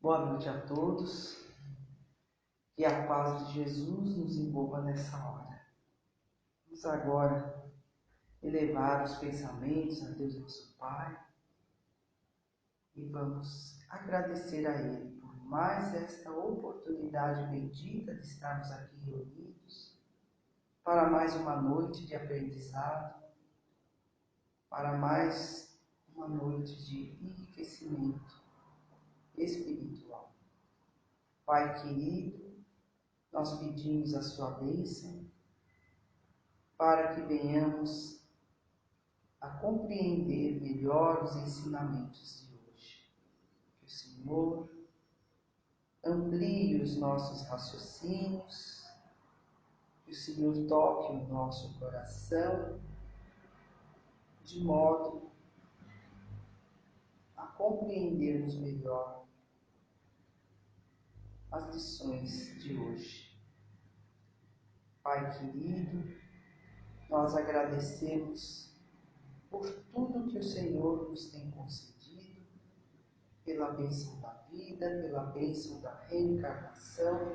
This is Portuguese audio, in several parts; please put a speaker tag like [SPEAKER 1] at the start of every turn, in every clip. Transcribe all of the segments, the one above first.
[SPEAKER 1] Boa noite a todos. Que a paz de Jesus nos envolva nessa hora. Vamos agora elevar os pensamentos a Deus nosso Pai e vamos agradecer a Ele por mais esta oportunidade bendita de estarmos aqui reunidos para mais uma noite de aprendizado, para mais uma noite de enriquecimento espiritual. Pai querido, nós pedimos a sua bênção para que venhamos a compreender melhor os ensinamentos de hoje. Que o Senhor amplie os nossos raciocínios, que o Senhor toque o nosso coração, de modo a compreendermos melhor as lições de hoje. Pai querido, nós agradecemos por tudo que o Senhor nos tem concedido, pela bênção da vida, pela bênção da reencarnação.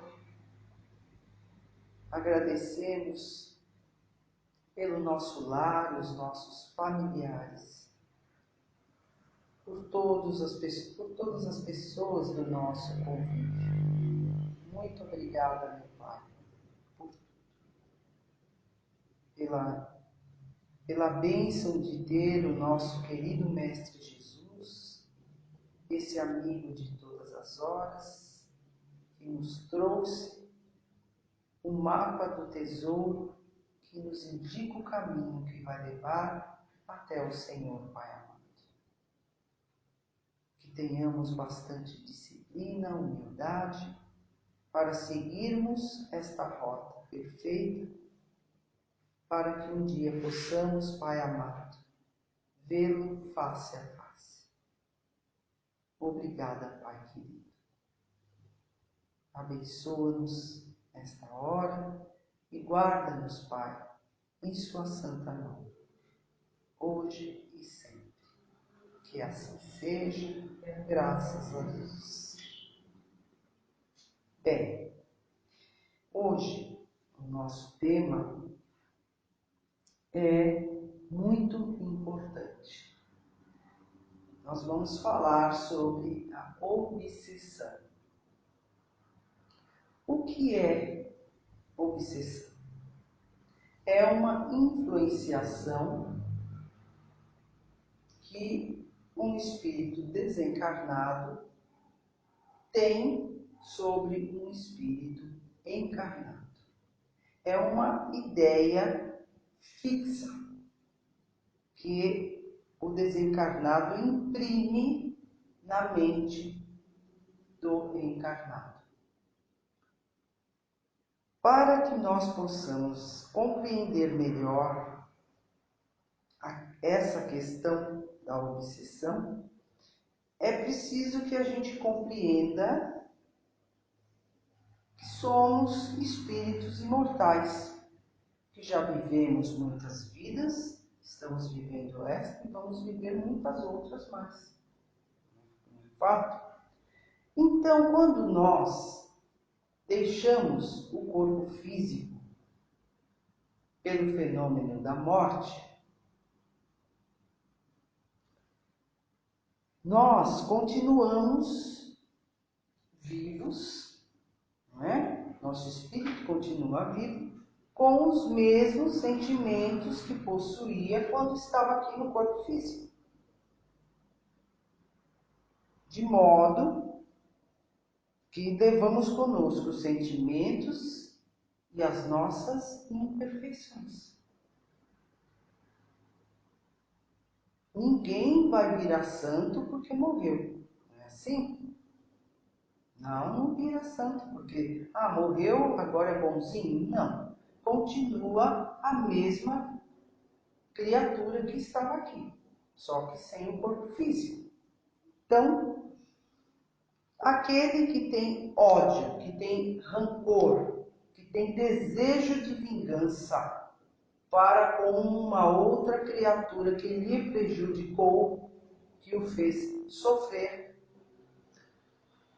[SPEAKER 1] Agradecemos pelo nosso lar, os nossos familiares, por todas as pessoas do nosso convívio. Muito obrigada, meu Pai, pela bênção de ter o nosso querido Mestre Jesus, esse amigo de todas as horas, que nos trouxe o mapa do tesouro, que nos indica o caminho que vai levar até o Senhor, Pai amado. Que tenhamos bastante disciplina, humildade, para seguirmos esta rota perfeita, para que um dia possamos, Pai amado, vê-lo face a face. Obrigada, Pai querido. Abençoa-nos nesta hora e guarda-nos, Pai, em sua santa mão, hoje e sempre. Que assim seja, graças a Deus. Bem, hoje o nosso tema é muito importante. Nós vamos falar sobre a obsessão. O que é obsessão? É uma influenciação que um espírito desencarnado tem sobre um espírito encarnado. É uma ideia fixa que o desencarnado imprime na mente do encarnado. Para que nós possamos compreender melhor essa questão da obsessão, é preciso que a gente compreenda que somos espíritos imortais, que já vivemos muitas vidas, estamos vivendo esta e vamos viver muitas outras mais. Não é fato? Então, quando nós deixamos o corpo físico pelo fenômeno da morte, nós continuamos vivos, não é? Nosso espírito continua vivo com os mesmos sentimentos que possuía quando estava aqui no corpo físico. De modo que levamos conosco os sentimentos e as nossas imperfeições. Ninguém vai virar santo porque morreu, não é assim? Não vira santo porque, morreu, agora é bonzinho. Não, continua a mesma criatura que estava aqui, só que sem o corpo físico. Então, aquele que tem ódio, que tem rancor, que tem desejo de vingança para com uma outra criatura que lhe prejudicou, que o fez sofrer,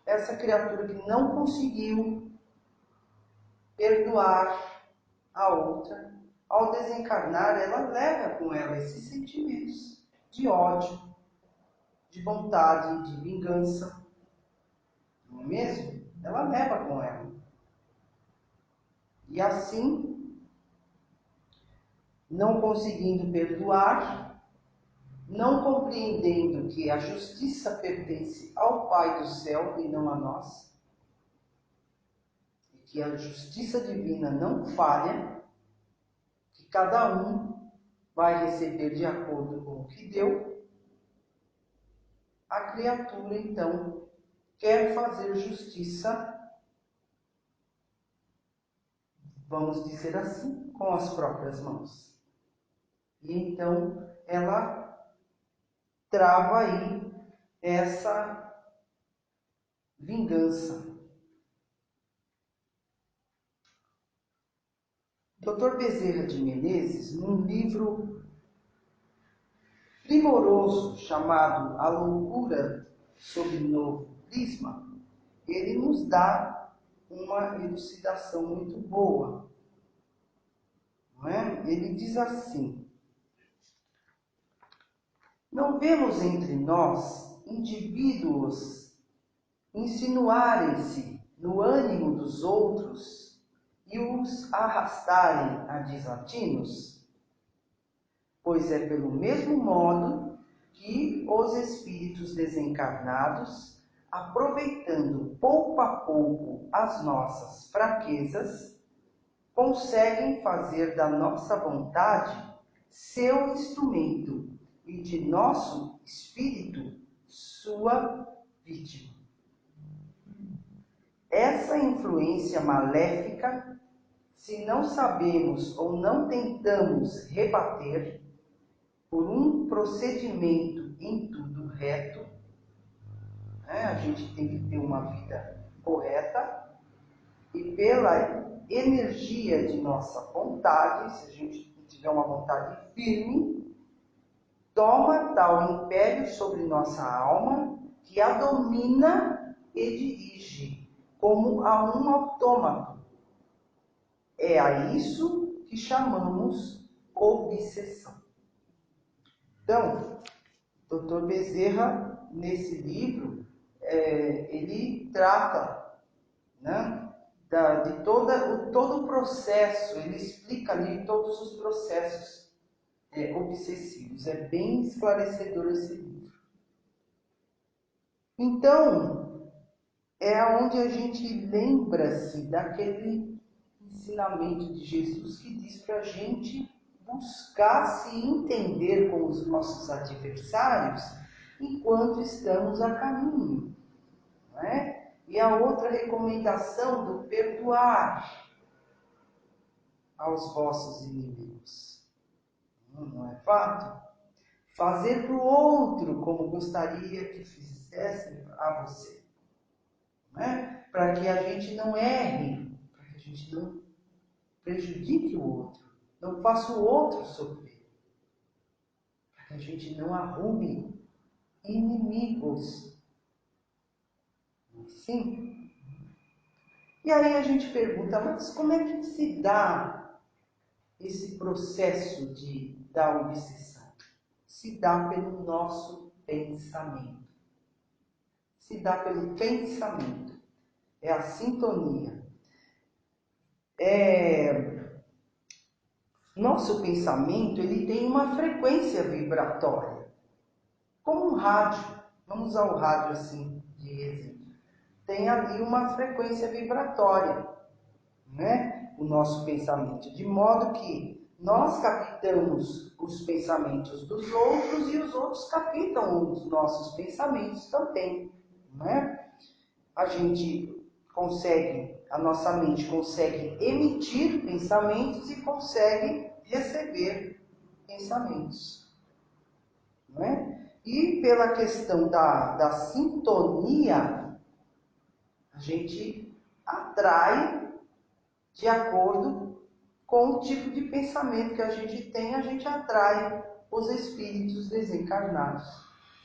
[SPEAKER 1] essa criatura que não conseguiu perdoar a outra, ao desencarnar, ela leva com ela esses sentimentos de ódio, de vontade, de vingança, não é mesmo? Ela leva com ela. E assim, não conseguindo perdoar, não compreendendo que a justiça pertence ao Pai do céu e não a nós, e que a justiça divina não falha, que cada um vai receber de acordo com o que deu, a criatura então quer fazer justiça, vamos dizer assim, com as próprias mãos. E então ela trava aí essa vingança. Dr. Bezerra de Menezes, num livro primoroso chamado A Loucura sob Novo Prisma, ele nos dá uma elucidação muito boa. Não é? Ele diz assim: não vemos entre nós indivíduos insinuarem-se no ânimo dos outros e os arrastarem a desatinos? Pois é pelo mesmo modo que os espíritos desencarnados, aproveitando pouco a pouco as nossas fraquezas, conseguem fazer da nossa vontade seu instrumento e de nosso espírito sua vítima. Essa influência maléfica, se não sabemos ou não tentamos rebater, por um procedimento em tudo reto, né? A gente tem que ter uma vida correta, e pela energia de nossa vontade, se a gente tiver uma vontade firme, toma tal império sobre nossa alma que a domina e dirige como a um autômato. É a isso que chamamos obsessão. Então, Dr. Bezerra, nesse livro, ele trata, né, de todo o processo, ele explica ali todos os processos obsessivos. É bem esclarecedor esse livro. Então, é onde a gente lembra-se daquele ensinamento de Jesus que diz para a gente buscar se entender com os nossos adversários enquanto estamos a caminho, não é? E a outra recomendação do perdoar aos vossos inimigos. Não é fato? Fazer para o outro como gostaria que fizessem a você. Não é? Para que a gente não erre, para que a gente não prejudique o outro, não faça o outro sofrer, para que a gente não arrume inimigos. Sim? E aí a gente pergunta, mas como é que se dá esse processo da obsessão? Se dá pelo nosso pensamento. Se dá pelo pensamento. É a sintonia. Nosso pensamento, ele tem uma frequência vibratória. Como um rádio. Vamos usar o rádio assim, de exemplo. Tem ali uma frequência vibratória, né? O nosso pensamento. De modo que nós captamos os pensamentos dos outros e os outros captam os nossos pensamentos também, né? A nossa mente consegue emitir pensamentos e consegue receber pensamentos, não é? E pela questão da sintonia, a gente atrai de acordo com o tipo de pensamento que a gente atrai os espíritos desencarnados.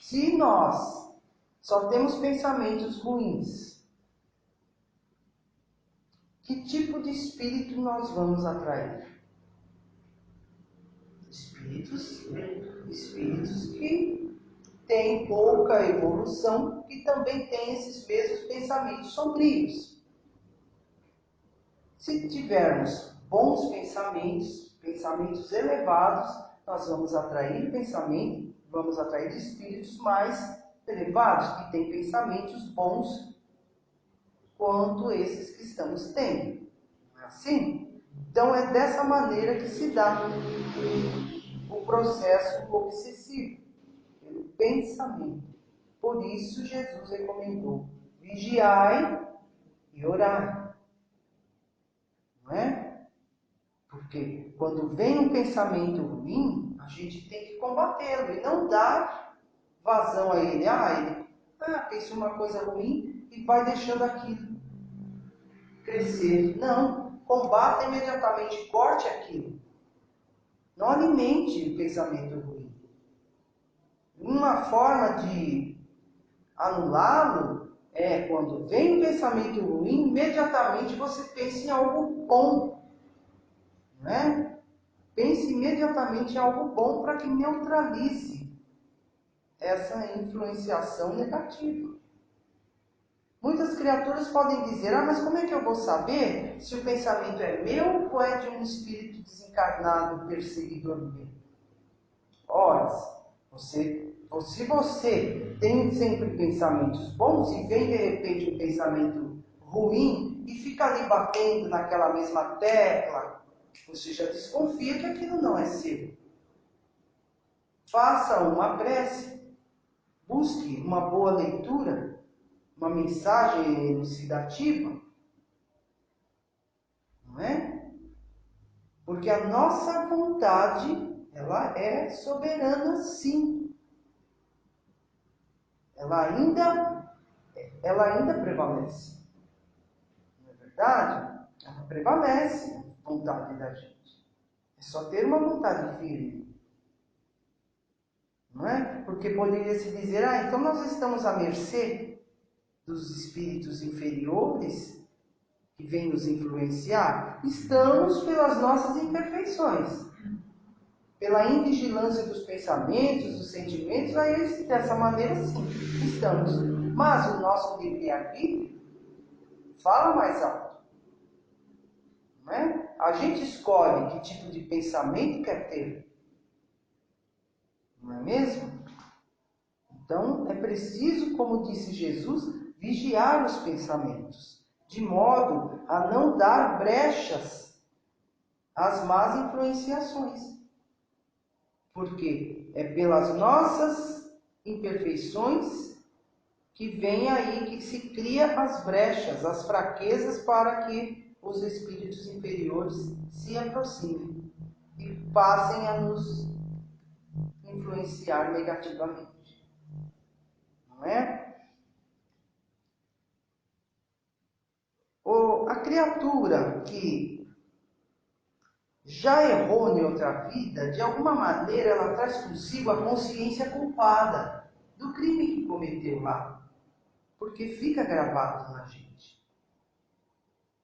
[SPEAKER 1] Se nós só temos pensamentos ruins, que tipo de espírito nós vamos atrair? Espíritos que têm pouca evolução, que também têm esses mesmos pensamentos sombrios. Se tivermos bons pensamentos, pensamentos elevados, nós vamos atrair espíritos mais elevados, que têm pensamentos bons quanto esses que estamos tendo. Não é assim? Então é dessa maneira que se dá o processo obsessivo, pelo pensamento. Por isso Jesus recomendou: vigiai e orai. Não é? Porque quando vem um pensamento ruim, a gente tem que combatê-lo e não dar vazão a ele. Ele pensou uma coisa ruim e vai deixando aquilo crescer. Não, combata imediatamente, corte aquilo. Não alimente o pensamento ruim. Uma forma de anulá-lo é quando vem um pensamento ruim, imediatamente você pensa em algo bom. Não é? Pense imediatamente em algo bom para que neutralize essa influenciação negativa. Muitas criaturas podem dizer: mas como é que eu vou saber se o pensamento é meu ou é de um espírito desencarnado, perseguidor meu? Ora, se você tem sempre pensamentos bons e vem de repente um pensamento ruim e fica ali batendo naquela mesma tecla, você já desconfia que aquilo não é seu. Faça uma prece, busque uma boa leitura, uma mensagem elucidativa, não é? Porque a nossa vontade, ela é soberana, sim. Ela ainda prevalece. Não é verdade? Ela prevalece, a vontade da gente. É só ter uma vontade firme. Não é? Porque poderia se dizer: então nós estamos à mercê dos espíritos inferiores que vêm nos influenciar? Estamos pelas nossas imperfeições, pela invigilância dos pensamentos, dos sentimentos. Aí dessa maneira sim, estamos. Mas o nosso livre-arbítrio fala mais alto. Não é? A gente escolhe que tipo de pensamento quer ter. Não é mesmo? Então é preciso, como disse Jesus, vigiar os pensamentos, de modo a não dar brechas às más influenciações. Porque é pelas nossas imperfeições que vem aí, que se cria as brechas, as fraquezas para que os espíritos inferiores se aproximem e passem a nos influenciar negativamente. Não é? A criatura que já errou em outra vida, de alguma maneira ela traz consigo a consciência culpada do crime que cometeu lá. Porque fica gravado na gente.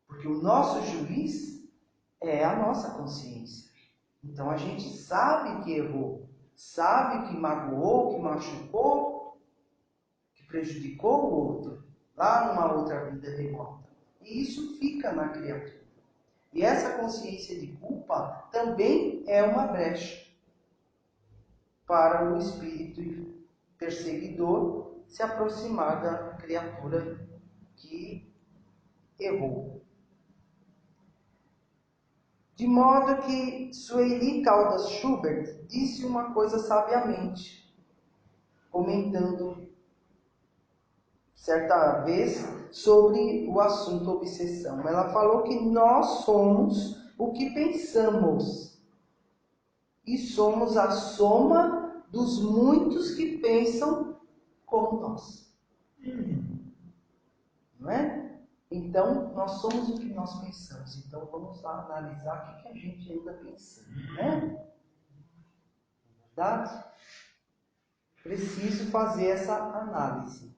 [SPEAKER 1] Porque o nosso juiz é a nossa consciência. Então a gente sabe que errou, sabe que magoou, que machucou, que prejudicou o outro, lá numa outra vida remota. E isso fica na criatura. E essa consciência de culpa também é uma brecha para o espírito perseguidor se aproximar da criatura que errou. De modo que Sueli Caldas Schubert disse uma coisa sabiamente, comentando certa vez sobre o assunto obsessão. Ela falou que nós somos o que pensamos e somos a soma dos muitos que pensam como nós. Não é? Então, nós somos o que nós pensamos. Então, vamos lá analisar o que a gente anda pensando, né? Verdade? Preciso fazer essa análise.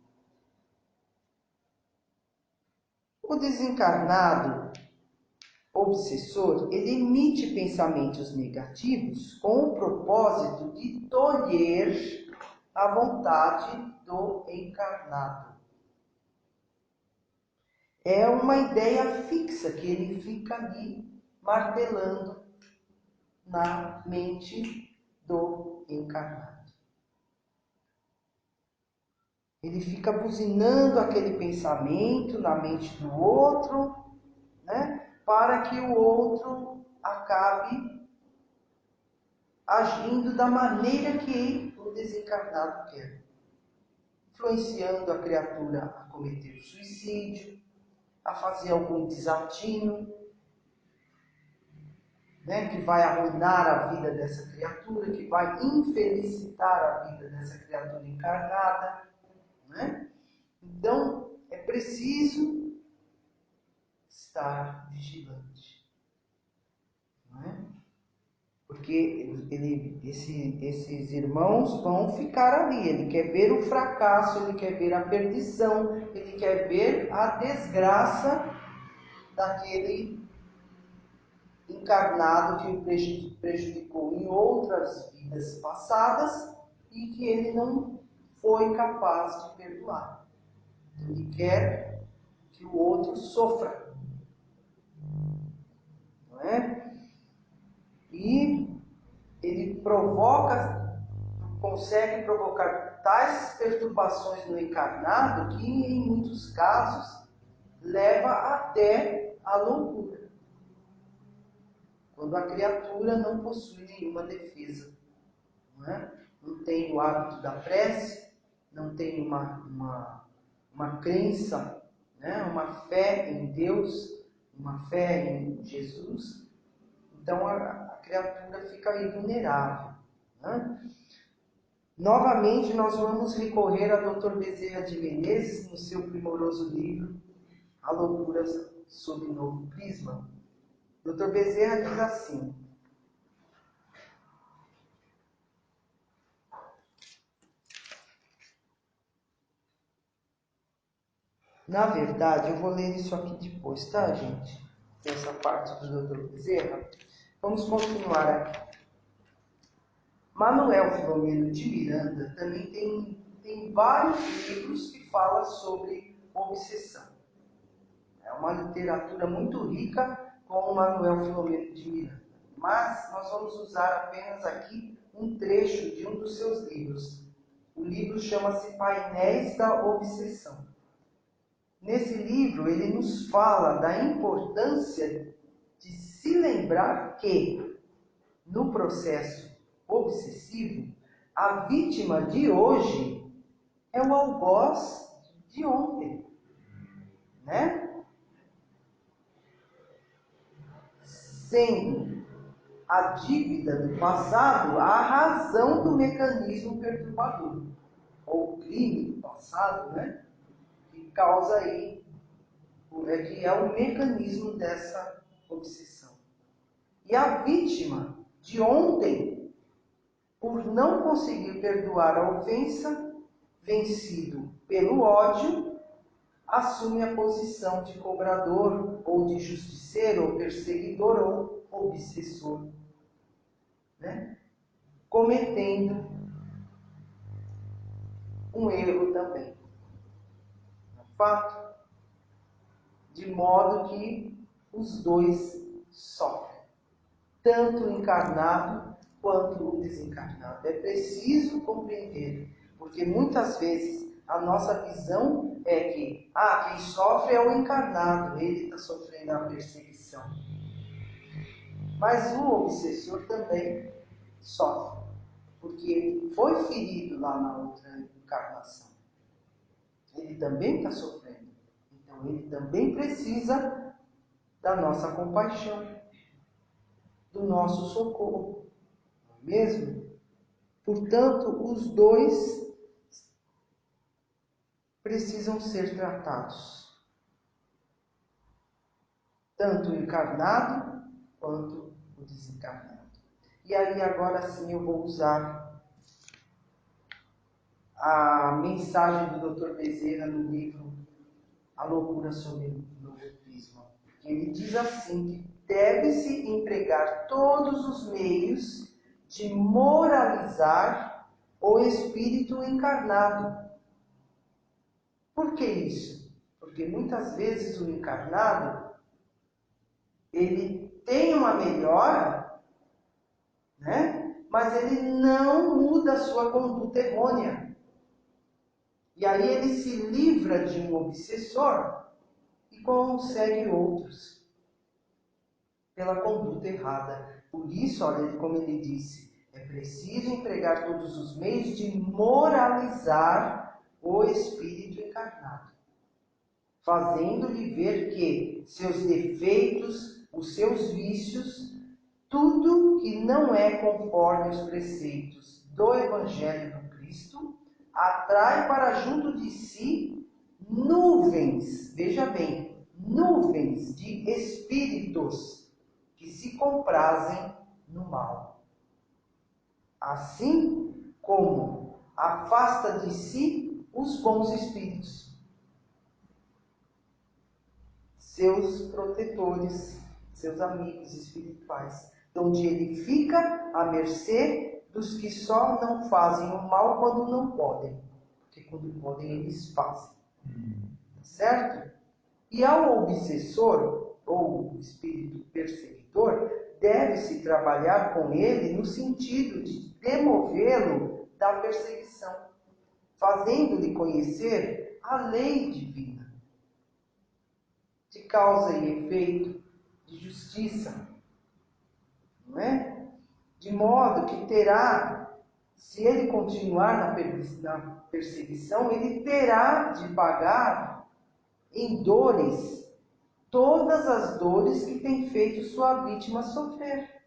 [SPEAKER 1] O desencarnado obsessor, ele emite pensamentos negativos com o propósito de tolher a vontade do encarnado. É uma ideia fixa que ele fica ali martelando na mente do encarnado. Ele fica buzinando aquele pensamento na mente do outro, né, para que o outro acabe agindo da maneira que o desencarnado quer, influenciando a criatura a cometer suicídio, a fazer algum desatino, né, que vai arruinar a vida dessa criatura, que vai infelicitar a vida dessa criatura encarnada, né? Então, é preciso estar vigilante, não é? Porque esses irmãos vão ficar ali. Ele quer ver o fracasso, ele quer ver a perdição, ele quer ver a desgraça daquele encarnado que o prejudicou em outras vidas passadas e que ele não foi capaz de perdoar. Ele quer que o outro sofra, não é? E ele consegue provocar tais perturbações no encarnado que, em muitos casos, leva até a loucura. Quando a criatura não possui nenhuma defesa, não é? Não tem o hábito da prece, não tem uma crença, né? Uma fé em Deus, uma fé em Jesus, então a criatura fica aí vulnerável, né? Novamente, nós vamos recorrer a Dr. Bezerra de Menezes no seu primoroso livro, A Loucura sob Novo Prisma. Dr. Bezerra diz assim: na verdade, eu vou ler isso aqui depois, tá, gente? Essa parte do Dr. Bezerra. Vamos continuar aqui. Manuel Filomeno de Miranda também tem vários livros que falam sobre obsessão. É uma literatura muito rica com o Manuel Filomeno de Miranda. Mas nós vamos usar apenas aqui um trecho de um dos seus livros. O livro chama-se Painéis da Obsessão. Nesse livro, ele nos fala da importância de se lembrar que, no processo obsessivo, a vítima de hoje é o algoz de ontem, né? Sendo a dívida do passado a razão do mecanismo perturbador, ou o crime do passado, né? Que causa aí, que é o mecanismo dessa obsessão. E a vítima de ontem, por não conseguir perdoar a ofensa, vencido pelo ódio, assume a posição de cobrador, ou de justiceiro, ou perseguidor, ou obsessor, né? Cometendo um erro também. É um fato, de modo que os dois sofrem, tanto o encarnado quanto o desencarnado. É preciso compreender, porque muitas vezes a nossa visão é que quem sofre é o encarnado, ele está sofrendo a perseguição. Mas o obsessor também sofre, porque ele foi ferido lá na outra encarnação. Ele também está sofrendo. Então ele também precisa da nossa compaixão, do nosso socorro, não é mesmo? Portanto, os dois precisam ser tratados, tanto o encarnado quanto o desencarnado. E aí agora sim eu vou usar a mensagem do Dr. Bezerra no livro A Loucura sob Novo Espiritismo. Ele diz assim, que deve-se empregar todos os meios de moralizar o espírito encarnado. Por que isso? Porque muitas vezes o encarnado, ele tem uma melhora, né? Mas ele não muda a sua conduta errônea. E aí ele se livra de um obsessor e consegue outros pela conduta errada. Por isso, olha, como ele disse, é preciso empregar todos os meios de moralizar o espírito encarnado, fazendo-lhe ver que seus defeitos, os seus vícios, tudo que não é conforme os preceitos do Evangelho do Cristo, atrai para junto de si nuvens, veja bem, nuvens de espíritos que se comprazem no mal. Assim como afasta de si os bons espíritos, seus protetores, seus amigos espirituais, onde ele fica à mercê dos que só não fazem o mal quando não podem, porque quando podem eles fazem. Certo? E ao obsessor, ou espírito perseguidor, deve-se trabalhar com ele no sentido de demovê-lo da perseguição, fazendo-lhe conhecer a lei divina, de causa e efeito, de justiça, não é? De modo que terá, se ele continuar na perseguição, ele terá de pagar em dores todas as dores que tem feito sua vítima sofrer,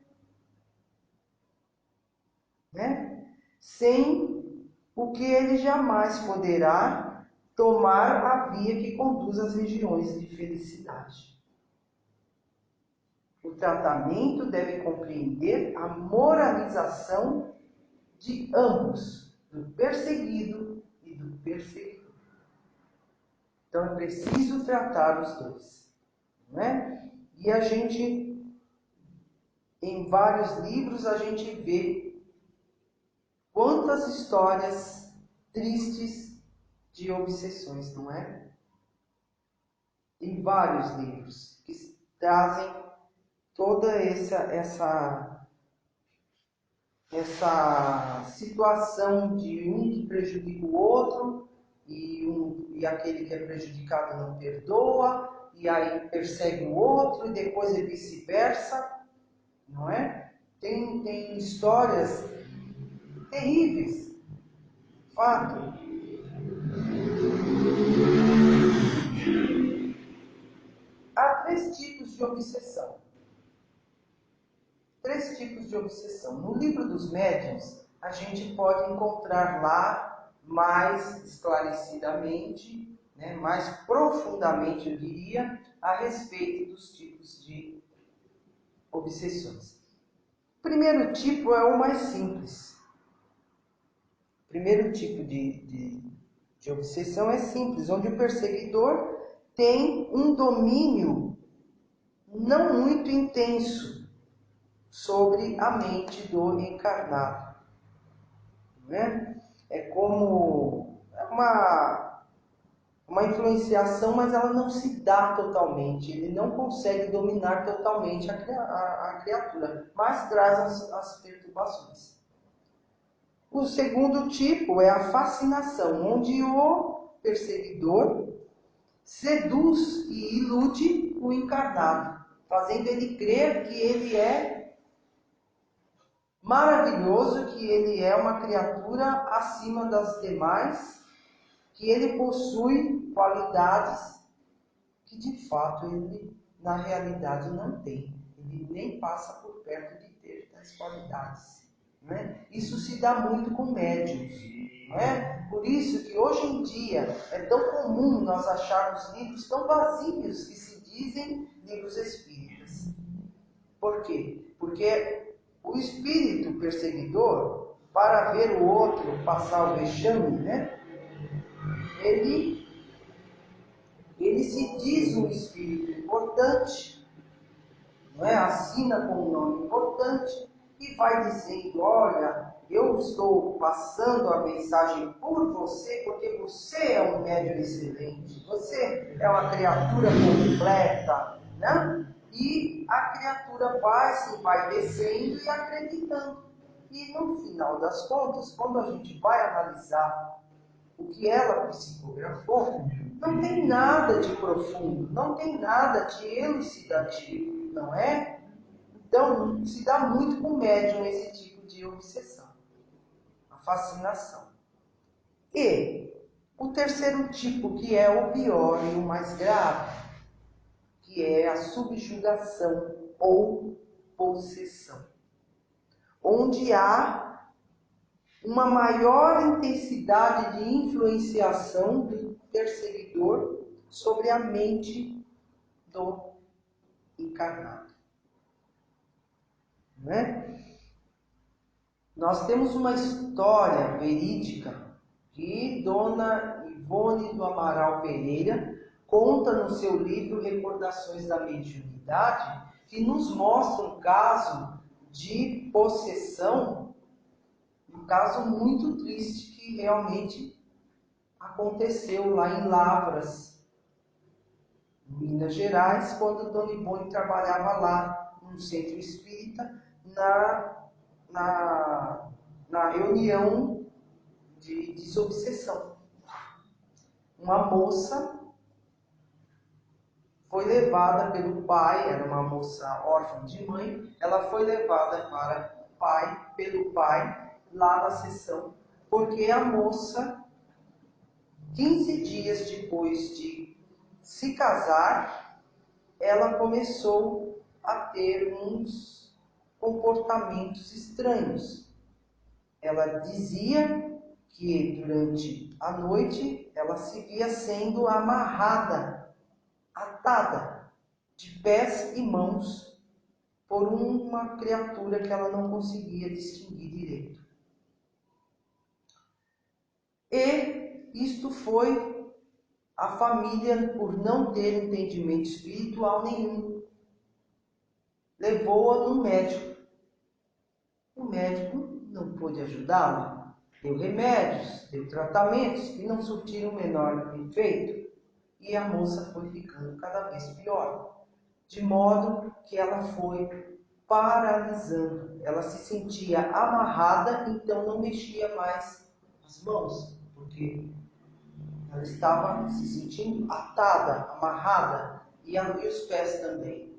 [SPEAKER 1] né? Sem o que ele jamais poderá tomar a via que conduz às regiões de felicidade. O tratamento deve compreender a moralização de ambos, do perseguido e do perseguidor. Então é preciso tratar os dois, não é? E a gente, em vários livros, a gente vê quantas histórias tristes de obsessões, não é? Tem vários livros que trazem toda essa situação de um que prejudica o outro e aquele que é prejudicado não perdoa e aí persegue o outro e depois é vice-versa, não é? Tem histórias terríveis. Fato. Há três tipos de obsessão. Três tipos de obsessão. No livro dos médiuns, a gente pode encontrar lá mais esclarecidamente, né, mais profundamente, eu diria, a respeito dos tipos de obsessões. O primeiro tipo é o mais simples. O primeiro tipo de obsessão é simples, onde o perseguidor tem um domínio não muito intenso sobre a mente do encarnado. Não é? É como uma influenciação, mas ela não se dá totalmente. Ele não consegue dominar totalmente a criatura, mas traz as perturbações. O segundo tipo é a fascinação, onde o perseguidor seduz e ilude o encarnado, fazendo ele crer que ele é maravilhoso, que ele é uma criatura acima das demais, que ele possui qualidades que de fato ele, na realidade, não tem. Ele nem passa por perto de ter tais qualidades. Não é? Isso se dá muito com médiuns. Não é? Por isso que hoje em dia é tão comum nós acharmos livros tão vazios que se dizem livros espíritas. Por quê? Porque o espírito perseguidor, para ver o outro passar o vexame, né? Ele Ele se diz um espírito importante, não é? Assina com um nome importante e vai dizendo: olha, eu estou passando a mensagem por você porque você é um médium excelente, você é uma criatura completa, né? E a criatura vai descendo e acreditando. E no final das contas, quando a gente vai analisar o que ela psicografou, não tem nada de profundo, não tem nada de elucidativo, não é? Então, se dá muito com o médium esse tipo de obsessão, a fascinação. E o terceiro tipo, que é o pior e o mais grave, que é a subjugação ou possessão, onde há uma maior intensidade de influenciação do perseguidor sobre a mente do encarnado. Né? Nós temos uma história verídica que Dona Ivone do Amaral Pereira conta no seu livro Recordações da Mediunidade, que nos mostra um caso de possessão, um caso muito triste que realmente aconteceu lá em Lavras, em Minas Gerais, quando Dona Ivone trabalhava lá num centro espírita, na reunião de desobsessão. Uma moça foi levada pelo pai, era uma moça órfã de mãe, ela foi levada pelo pai, lá na sessão, porque a moça, 15 dias depois de se casar, ela começou a ter uns comportamentos estranhos. Ela dizia que durante a noite ela se via sendo amarrada, atada, de pés e mãos, por uma criatura que ela não conseguia distinguir direito. E isto foi a família, por não ter entendimento espiritual nenhum, levou-a no médico. O médico não pôde ajudá-la, deu remédios, deu tratamentos que não surtiram o menor efeito, e a moça foi ficando cada vez pior, de modo que ela foi paralisando. Ela se sentia amarrada, então não mexia mais as mãos, porque ela estava se sentindo atada, amarrada, e os pés também.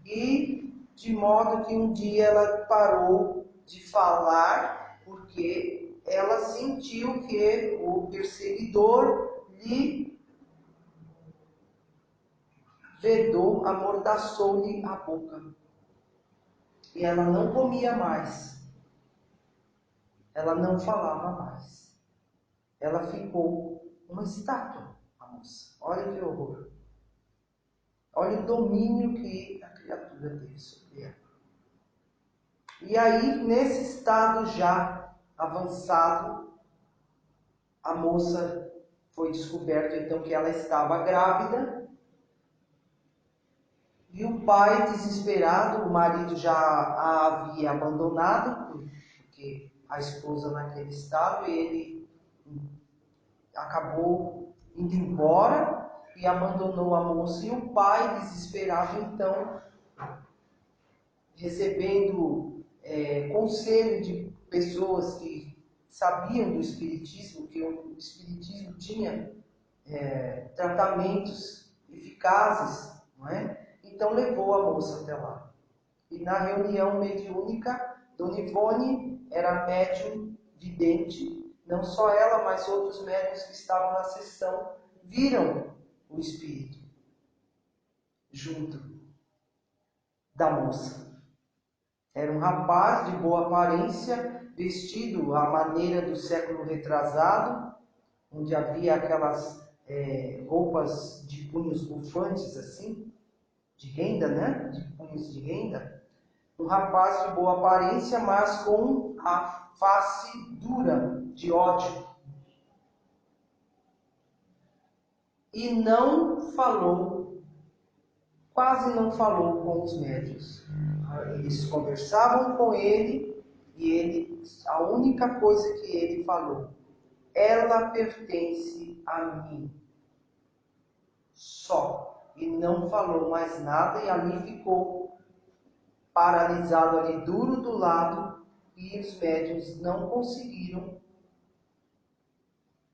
[SPEAKER 1] E de modo que um dia ela parou de falar, porque ela sentiu que o perseguidor lhe vedou, amordaçou-lhe a boca. E ela não comia mais. Ela não falava mais. Ela ficou uma estátua, a moça. Olha que horror. Olha o domínio que a criatura teve sobre ela. E aí, nesse estado já avançado, a moça foi descoberto então que ela estava grávida. E o pai, desesperado, o marido já a havia abandonado, porque a esposa naquele estado, ele acabou indo embora e abandonou a moça. E o pai, desesperado, então, recebendo conselho de pessoas que sabiam do Espiritismo, que o Espiritismo tinha tratamentos eficazes, não é? Então levou a moça até lá. E na reunião mediúnica, Dona Ivone era médium vidente. Não só ela, mas outros médiuns que estavam na sessão viram o espírito junto da moça. Era um rapaz de boa aparência, vestido à maneira do século retrasado, onde havia aquelas roupas de punhos bufantes assim, de renda, né? De punhos de renda. Um rapaz de boa aparência, mas com a face dura de ódio. e não falou, quase não falou com os médios. Eles conversavam com ele e a única coisa que ele falou: ela pertence a mim. Só. E não falou mais nada e ali ficou paralisado ali, duro do lado, e os médiuns não conseguiram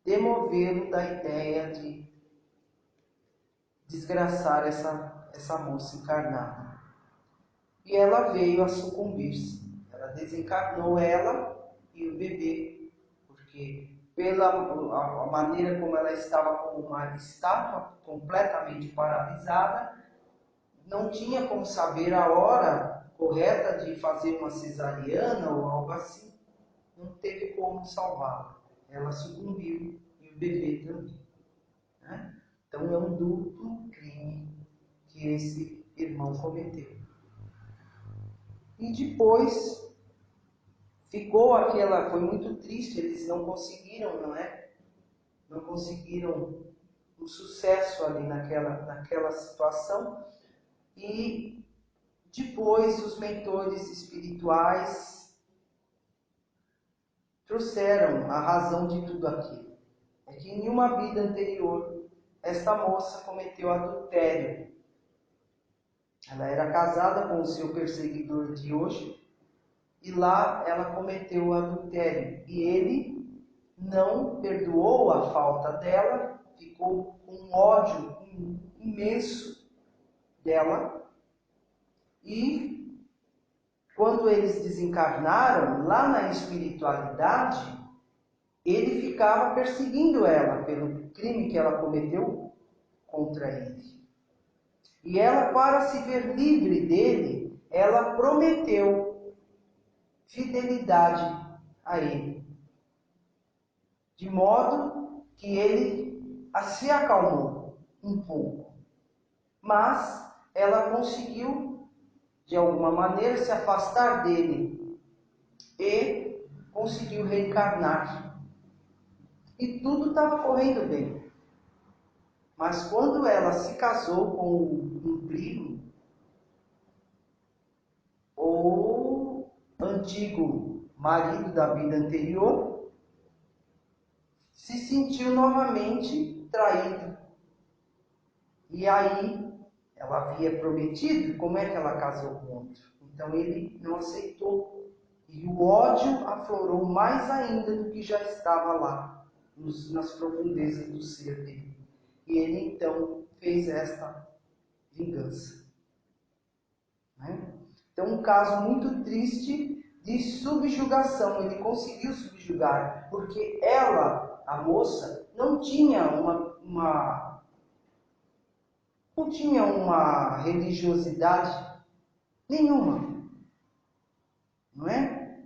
[SPEAKER 1] demovê-lo da ideia de desgraçar essa moça encarnada. E ela veio a sucumbir-se. Ela desencarnou, ela e o bebê, porque pela a maneira como ela estava como uma estátua completamente paralisada, não tinha como saber a hora correta de fazer uma cesariana ou algo assim. Não teve como salvá-la. Ela sucumbiu e o bebê também. Né? Então é um duplo crime que esse irmão cometeu. E depois foi muito triste, eles não conseguiram, não é? Não conseguiram um sucesso ali naquela situação. E depois os mentores espirituais trouxeram a razão de tudo aquilo. É que em uma vida anterior, esta moça cometeu adultério. Ela era casada com o seu perseguidor de hoje, e lá ela cometeu o adultério. E ele não perdoou a falta dela, ficou com um ódio imenso dela. E quando eles desencarnaram, lá na espiritualidade, ele ficava perseguindo ela pelo crime que ela cometeu contra ele. E ela, para se ver livre dele, ela prometeu fidelidade a ele. De modo que ele se acalmou um pouco. Mas ela conseguiu, de alguma maneira, se afastar dele e conseguiu reencarnar. E tudo estava correndo bem. Mas quando ela se casou com um primo, o antigo marido da vida anterior se sentiu novamente traído. E aí, ela havia prometido, como é que ela casou com outro? Então ele não aceitou. E o ódio aflorou mais ainda do que já estava lá, nas profundezas do ser dele. E ele então fez esta vingança. Né? Então, um caso muito triste de subjugação. Ele conseguiu subjugar, porque ela, a moça, não tinha uma religiosidade nenhuma, não é?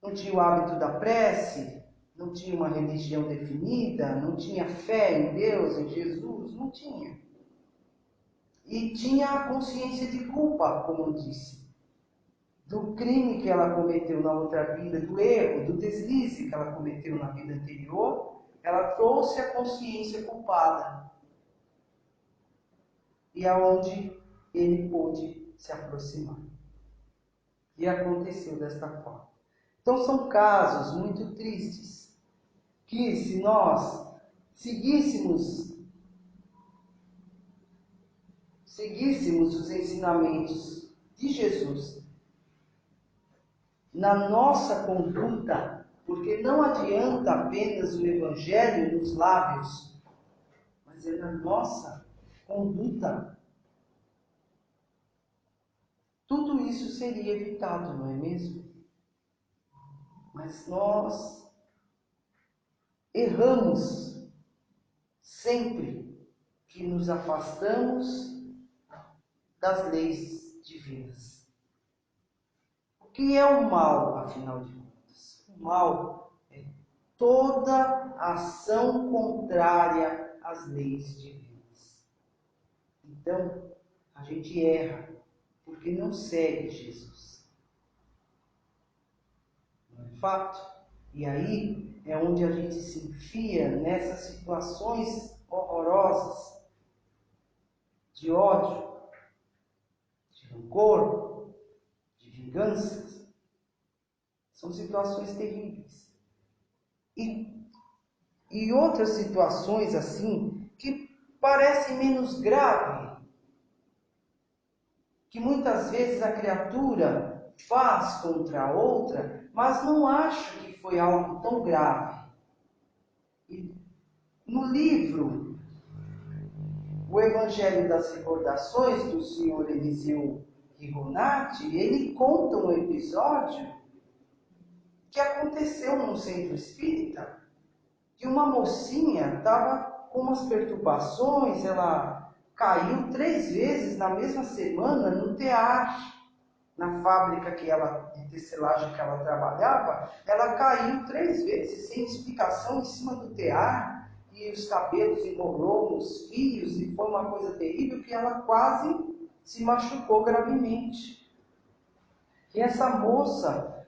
[SPEAKER 1] Não tinha o hábito da prece, não tinha uma religião definida, não tinha fé em Deus, em Jesus, não tinha. E tinha a consciência de culpa, como eu disse, do crime que ela cometeu na outra vida, do erro, do deslize que ela cometeu na vida anterior. Ela trouxe a consciência culpada. E aonde ele pôde se aproximar. E aconteceu desta forma. Então são casos muito tristes, que se nós seguíssemos os ensinamentos de Jesus na nossa conduta, porque não adianta apenas o Evangelho nos lábios, mas é na nossa conduta. Tudo isso seria evitado, não é mesmo? Mas nós erramos sempre que nos afastamos das leis divinas. O que é o mal, afinal de contas? O mal é toda ação contrária às leis divinas. Então, a gente erra porque não segue Jesus. Não é fato? E aí é onde a gente se enfia nessas situações horrorosas de ódio, de rancor, de vinganças. São situações terríveis. E outras situações assim que parecem menos graves, que muitas vezes a criatura faz contra a outra, mas não acha que foi algo tão grave. E no livro O Evangelho das Recordações, do senhor Eliseu Rigonati, ele conta um episódio que aconteceu num centro espírita, que uma mocinha estava com umas perturbações, ela caiu 3 vezes na mesma semana no tear, na fábrica de tecelagem que ela trabalhava, ela caiu 3 vezes sem explicação em cima do tear, e os cabelos enrolou nos fios, e foi uma coisa terrível que ela quase se machucou gravemente. E essa moça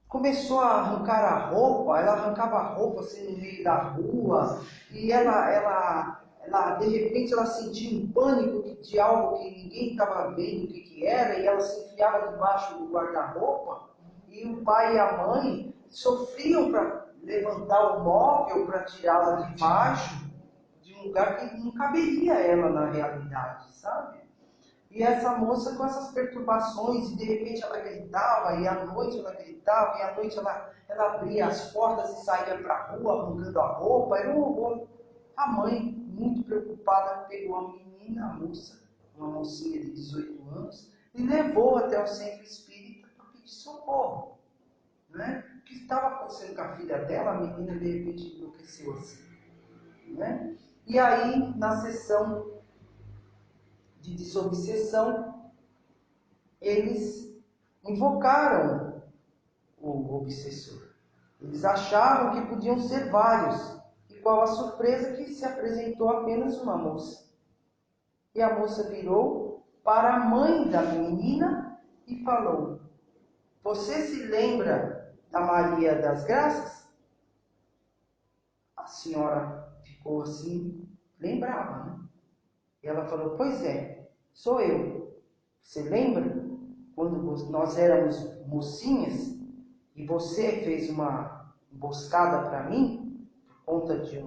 [SPEAKER 1] começou a arrancar a roupa, ela arrancava a roupa assim no meio da rua, e ela de repente ela sentia um pânico de algo que ninguém estava vendo o que era, e ela se enfiava debaixo do guarda-roupa, e o pai e a mãe sofriam para levantar o móvel, para tirá-la de baixo, de um lugar que não caberia ela na realidade, sabe? E essa moça com essas perturbações, e de repente ela gritava, e à noite ela gritava, e à noite ela abria as portas e saía para a rua arrancando a roupa, era um horror. A mãe, muito preocupada, pegou a menina, a moça, uma mocinha de 18 anos, e levou até o centro espírita para pedir socorro. Né? O que estava acontecendo com a filha dela, a menina de repente enlouqueceu assim. Né? E aí, na sessão de desobsessão, eles invocaram o obsessor. Eles achavam que podiam ser vários. E qual a surpresa que se apresentou apenas uma moça. E a moça virou para a mãe da menina e falou: "Você se lembra da Maria das Graças?" A senhora ficou assim, lembrava, né? E ela falou: "Pois é, sou eu. Você lembra quando nós éramos mocinhas e você fez uma emboscada para mim por conta de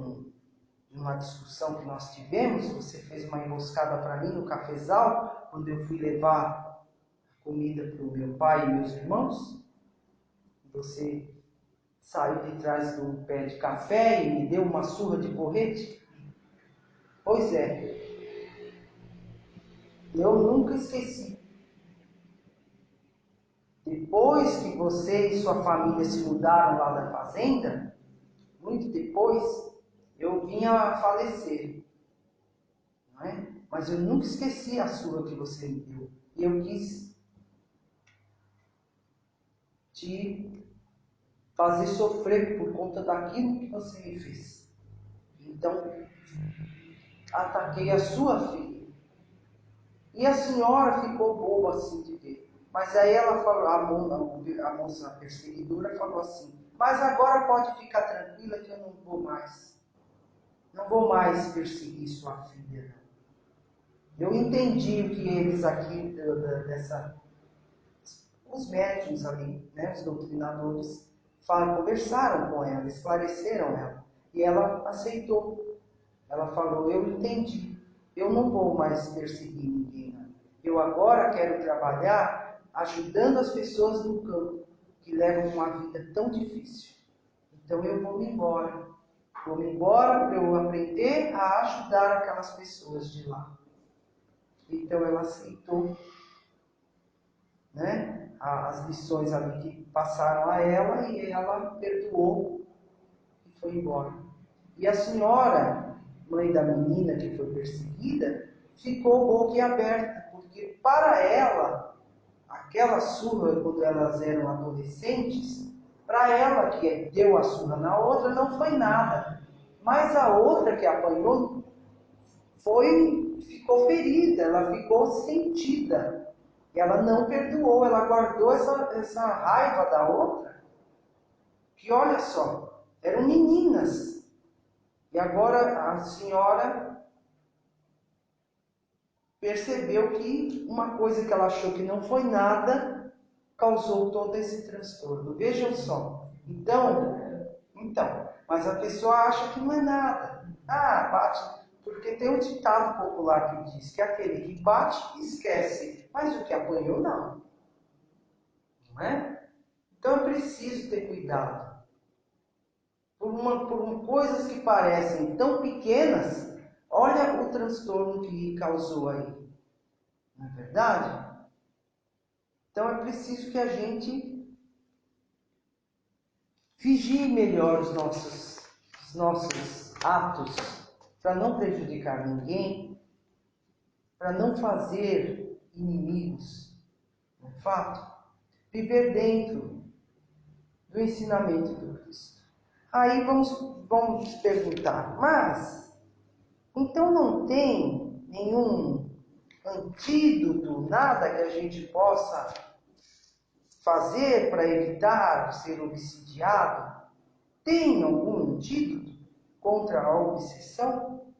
[SPEAKER 1] uma discussão que nós tivemos? Você fez uma emboscada para mim no cafezal quando eu fui levar comida para o meu pai e meus irmãos? Você saiu de trás de um pé de café e me deu uma surra de porrete?" Pois é, eu nunca esqueci. Depois que você e sua família se mudaram lá da fazenda, muito depois, eu vim a falecer. Não é? Mas eu nunca esqueci a surra que você me deu. E eu quis te fazer sofrer por conta daquilo que você me fez. Então, ataquei a sua filha. E a senhora ficou boba assim de ver. Mas aí ela falou, a moça perseguidora falou assim: "Mas agora pode ficar tranquila que eu não vou mais. Não vou mais perseguir sua filha, não. Eu entendi o que eles aqui, os médiuns ali, né, os doutrinadores, conversaram com ela, esclareceram ela. E ela aceitou. Ela falou: eu entendi. Eu não vou mais perseguir ninguém, não. Eu agora quero trabalhar ajudando as pessoas no campo, que levam uma vida tão difícil. Então eu vou me embora. Vou-me embora para eu aprender a ajudar aquelas pessoas de lá." Então ela aceitou, né, as lições ali que passaram a ela, e ela perdoou e foi embora. E a senhora, mãe da menina que foi perseguida, ficou boquiaberta, porque para ela, aquela surra quando elas eram adolescentes, para ela que deu a surra na outra não foi nada. Mas a outra que apanhou ficou ferida, ela ficou sentida. E ela não perdoou, ela guardou essa raiva da outra. Que olha só, eram meninas. E agora a senhora percebeu que uma coisa que ela achou que não foi nada causou todo esse transtorno. Vejam só. Então, mas a pessoa acha que não é nada. Ah, bate. Porque tem um ditado popular que diz que aquele que bate esquece, mas o que apanhou não. Não é? Então é preciso ter cuidado. Por coisas que parecem tão pequenas, olha o transtorno que causou aí. Não é verdade? Então é preciso que a gente vigie melhor os nossos atos, para não prejudicar ninguém, para não fazer inimigos. Não é fato? Viver dentro do ensinamento do Cristo. Aí vamos perguntar, mas então não tem nenhum antídoto, nada que a gente possa fazer para evitar ser obsidiado? Tem algum antídoto contra a obsessão?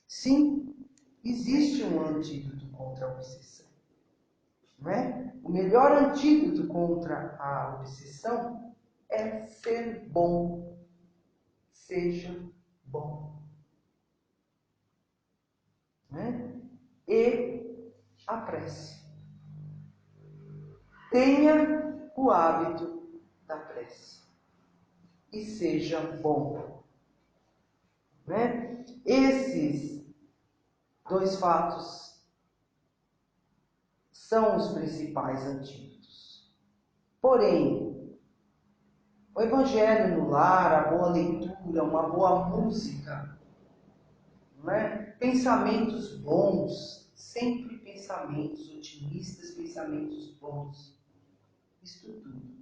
[SPEAKER 1] Sim, existe um antídoto contra a obsessão. Não é? O melhor antídoto contra a obsessão é ser bom. Seja bom. Não é? E a prece. Tenha o hábito da prece. E seja bom. Né? Esses dois fatos são os principais antídotos. Porém, o Evangelho no lar, a boa leitura, uma boa música, não é? Pensamentos bons, sempre pensamentos otimistas, pensamentos bons. Isto tudo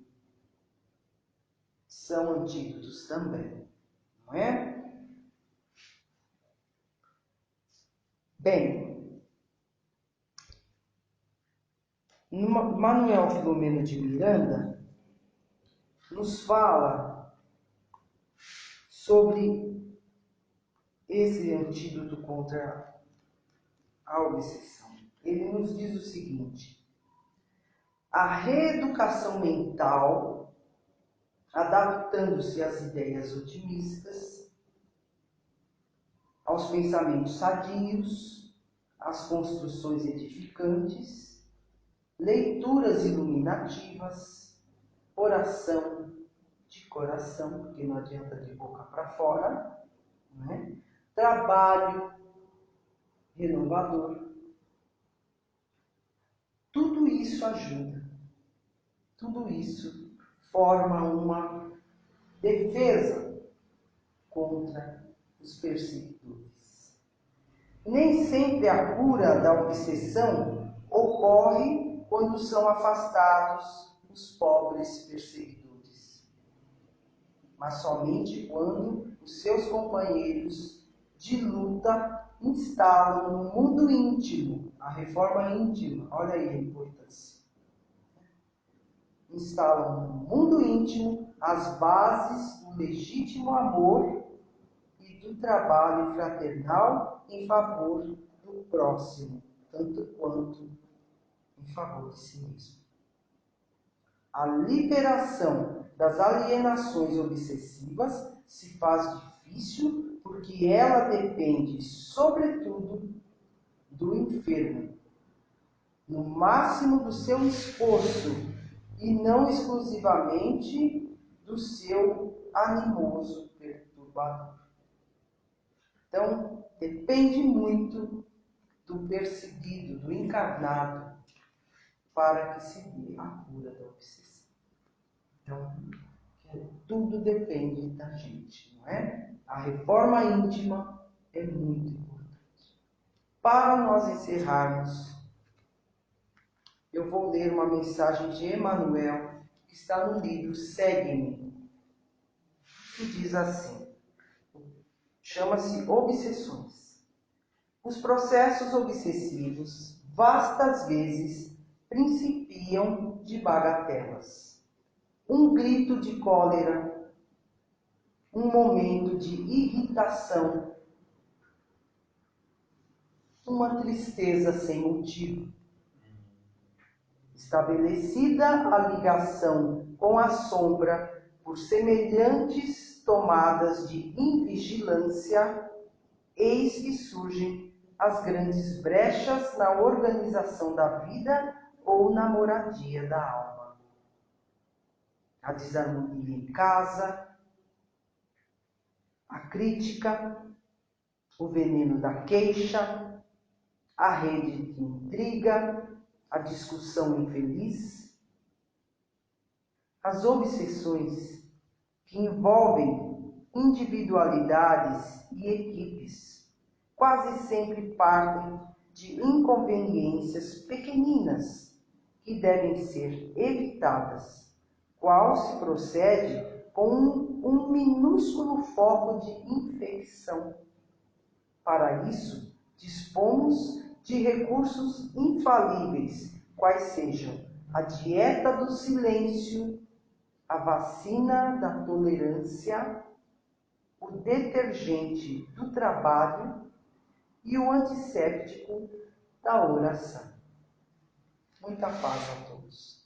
[SPEAKER 1] são antídotos também, não é? Bem, Manuel Filomeno de Miranda nos fala sobre esse antídoto contra a obsessão. Ele nos diz o seguinte: a reeducação mental, adaptando-se às ideias otimistas, aos pensamentos sadios, às construções edificantes, leituras iluminativas, oração de coração, porque não adianta de boca para fora, né? Trabalho renovador. Tudo isso ajuda. Tudo isso forma uma defesa contra os perseguidores. Nem sempre a cura da obsessão ocorre quando são afastados os pobres perseguidores, mas somente quando os seus companheiros de luta instalam no mundo íntimo a reforma íntima. Olha aí a importância. Instalam no mundo íntimo as bases do legítimo amor e do trabalho fraternal em favor do próximo, tanto quanto em favor de si mesmo. A liberação das alienações obsessivas se faz difícil porque ela depende, sobretudo, do enfermo, no máximo do seu esforço e não exclusivamente do seu animoso perturbador. Então, depende muito do perseguido, do encarnado, para que se dê a cura da obsessão. Então, tudo depende da gente, não é? A reforma íntima é muito importante. Para nós encerrarmos, eu vou ler uma mensagem de Emmanuel, que está no livro Segue-me, que diz assim, chama-se Obsessões. Os processos obsessivos, vastas vezes, principiam de bagatelas. Um grito de cólera, um momento de irritação, uma tristeza sem motivo. Estabelecida a ligação com a sombra por semelhantes tomadas de invigilância, eis que surgem as grandes brechas na organização da vida ou na moradia da alma. A desarmonia em casa, a crítica, o veneno da queixa, a rede de intriga, a discussão infeliz, as obsessões que envolvem individualidades e equipes, quase sempre partem de inconveniências pequeninas que devem ser evitadas, qual se procede com um minúsculo foco de infecção. Para isso, dispomos de recursos infalíveis, quais sejam a dieta do silêncio, a vacina da tolerância, o detergente do trabalho e o antisséptico da oração. Muita paz a todos.